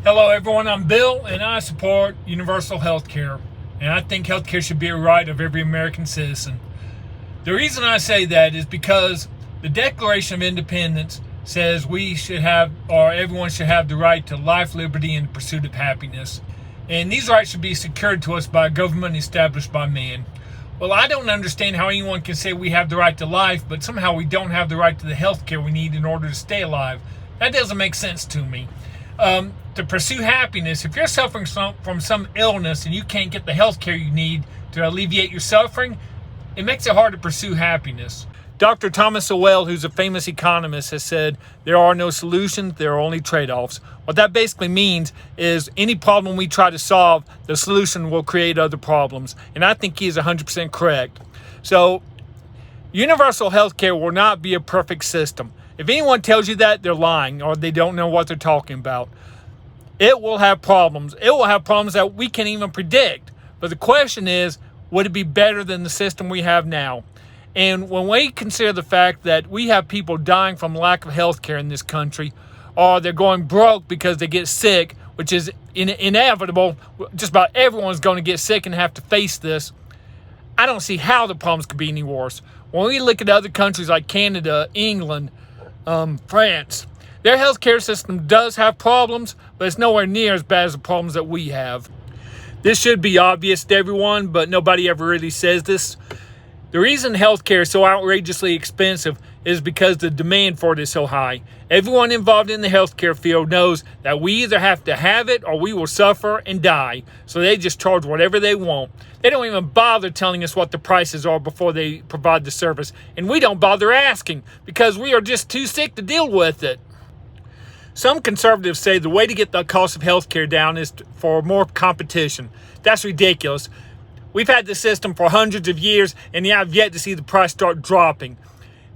Hello everyone, I'm Bill and I support universal health care. And I think health care should be a right of every American citizen. The reason I say that is because the Declaration of Independence says we should have, or everyone should have, the right to life, liberty, and the pursuit of happiness. And these rights should be secured to us by a government established by man. Well, I don't understand how anyone can say we have the right to life, but somehow we don't have the right to the health care we need in order to stay alive. That doesn't make sense to me. To pursue happiness, if you're suffering from some illness and you can't get the health care you need to alleviate your suffering, it makes it hard to pursue happiness. Dr. Thomas Sowell, who's a famous economist, has said there are no solutions, there are only trade-offs. What that basically means is any problem we try to solve, the solution will create other problems. And I think he is 100% correct. So, universal health care will not be a perfect system. If anyone tells you that, they're lying or they don't know what they're talking about. It will have problems. It will have problems that we can't even predict. But the question is, would it be better than the system we have now? And when we consider the fact that we have people dying from lack of health care in this country, or they're going broke because they get sick, which is inevitable, just about everyone's going to get sick and have to face this, I don't see how the problems could be any worse. When we look at other countries like Canada, England, France, their healthcare system does have problems, but it's nowhere near as bad as the problems that we have. This should be obvious to everyone, but nobody ever really says this. The reason healthcare is so outrageously expensive is because the demand for it is so high. Everyone involved in the healthcare field knows that we either have to have it or we will suffer and die. So they just charge whatever they want. They don't even bother telling us what the prices are before they provide the service. And we don't bother asking because we are just too sick to deal with it. Some conservatives say the way to get the cost of healthcare down is for more competition. That's ridiculous. We've had this system for hundreds of years and I've yet to see the price start dropping.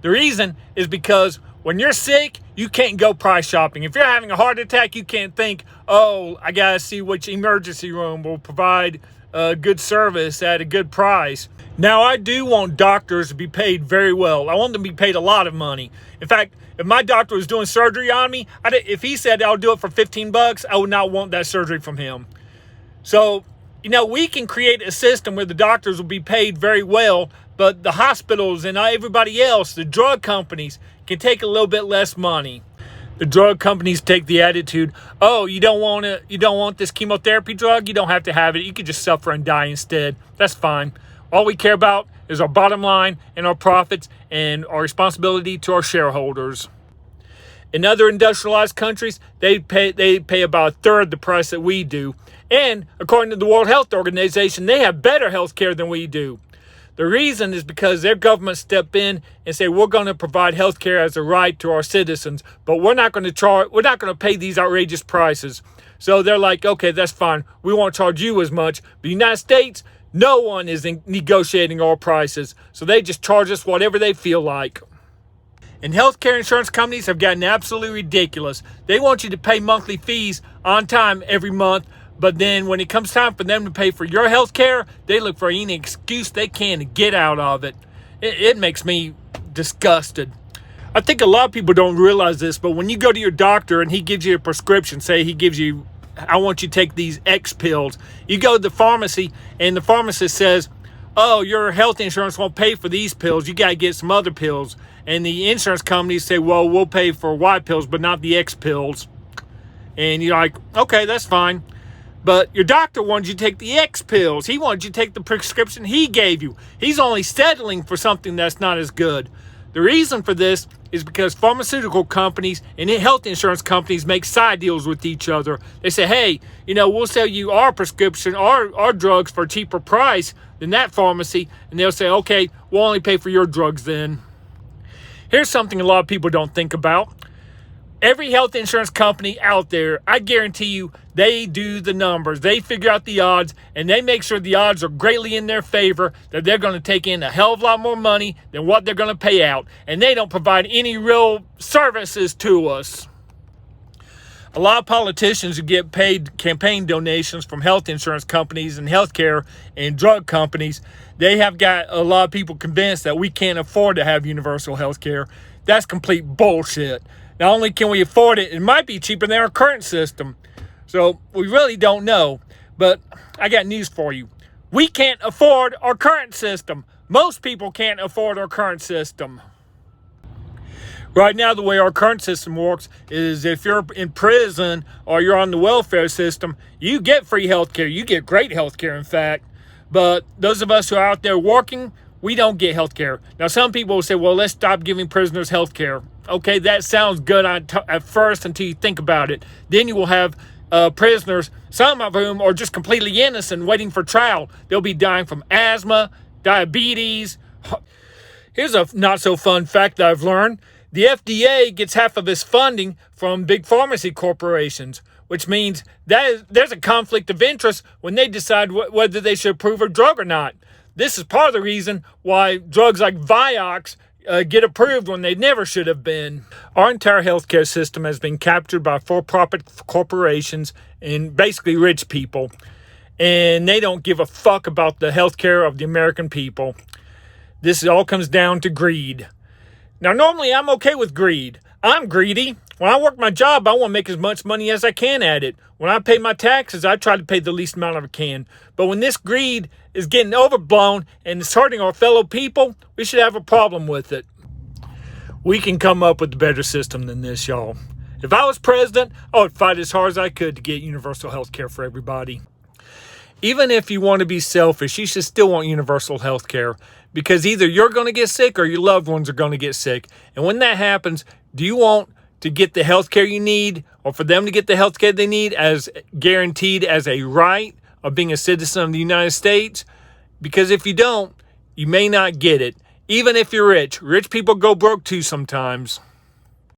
The reason is because when you're sick, you can't go price shopping. If you're having a heart attack, you can't think, oh, I got to see which emergency room will provide a good service at a good price. Now, I do want doctors to be paid very well. I want them to be paid a lot of money. In fact, if my doctor was doing surgery on me, if he said I'll do it for $15, I would not want that surgery from him. So, we can create a system where the doctors will be paid very well, but the hospitals and everybody else, the drug companies, can take a little bit less money. The drug companies take the attitude, oh, you don't want this chemotherapy drug? You don't have to have it. You can just suffer and die instead. That's fine. All we care about is our bottom line and our profits and our responsibility to our shareholders. In other industrialized countries, they pay about a third the price that we do. And according to the World Health Organization, they have better health care than we do. The reason is because their government step in and say we're going to provide health care as a right to our citizens, but we're not going to pay these outrageous prices. So they're like, okay, that's fine. We won't charge you as much. But the United States, no one is negotiating our prices. So they just charge us whatever they feel like. And healthcare insurance companies have gotten absolutely ridiculous. They want you to pay monthly fees on time every month, but then when it comes time for them to pay for your health care, they look for any excuse they can to get out of it. It makes me disgusted. I think a lot of people don't realize this, but when you go to your doctor and he gives you a prescription, say he gives you, I want you to take these X pills. You go to the pharmacy and the pharmacist says, oh, your health insurance won't pay for these pills. You got to get some other pills. And the insurance companies say, well, we'll pay for Y pills, but not the X pills. And you're like, okay, that's fine. But your doctor wanted you to take the X pills. He wanted you to take the prescription he gave you. He's only settling for something that's not as good. The reason for this is because pharmaceutical companies and health insurance companies make side deals with each other. They say, hey, we'll sell you our prescription, our drugs for a cheaper price than that pharmacy. And they'll say, okay, we'll only pay for your drugs then. Here's something a lot of people don't think about. Every health insurance company out there, I guarantee you, they do the numbers. They figure out the odds, and they make sure the odds are greatly in their favor, that they're going to take in a hell of a lot more money than what they're going to pay out. And they don't provide any real services to us. A lot of politicians who get paid campaign donations from health insurance companies and healthcare and drug companies, they have got a lot of people convinced that we can't afford to have universal health care. That's complete bullshit. Not only can we afford it, it might be cheaper than our current system. So we really don't know. But I got news for you. We can't afford our current system. Most people can't afford our current system. Right now, the way our current system works is if you're in prison or you're on the welfare system, you get free health care. You get great health care, in fact. But those of us who are out there working, we don't get health care. Now, some people will say, well, let's stop giving prisoners health care. Okay, that sounds good at first until you think about it. Then you will have prisoners, some of whom are just completely innocent, waiting for trial. They'll be dying from asthma, diabetes. Here's a not-so-fun fact that I've learned. The FDA gets half of its funding from big pharmacy corporations, which means that there's a conflict of interest when they decide whether they should approve a drug or not. This is part of the reason why drugs like Vioxx get approved when they never should have been. Our entire healthcare system has been captured by for-profit corporations and basically rich people, and they don't give a fuck about the healthcare of the American people. This all comes down to greed. Now, normally I'm okay with greed. I'm greedy. When I work my job, I want to make as much money as I can at it. When I pay my taxes, I try to pay the least amount I can. But when this greed is getting overblown and it's hurting our fellow people, we should have a problem with it. We can come up with a better system than this, y'all. If I was president, I would fight as hard as I could to get universal health care for everybody. Even if you want to be selfish, you should still want universal health care, because either you're going to get sick or your loved ones are going to get sick. And when that happens, do you want to get the health care you need, or for them to get the health care they need as guaranteed as a right of being a citizen of the United States? Because if you don't, you may not get it. Even if you're rich. Rich people go broke too sometimes.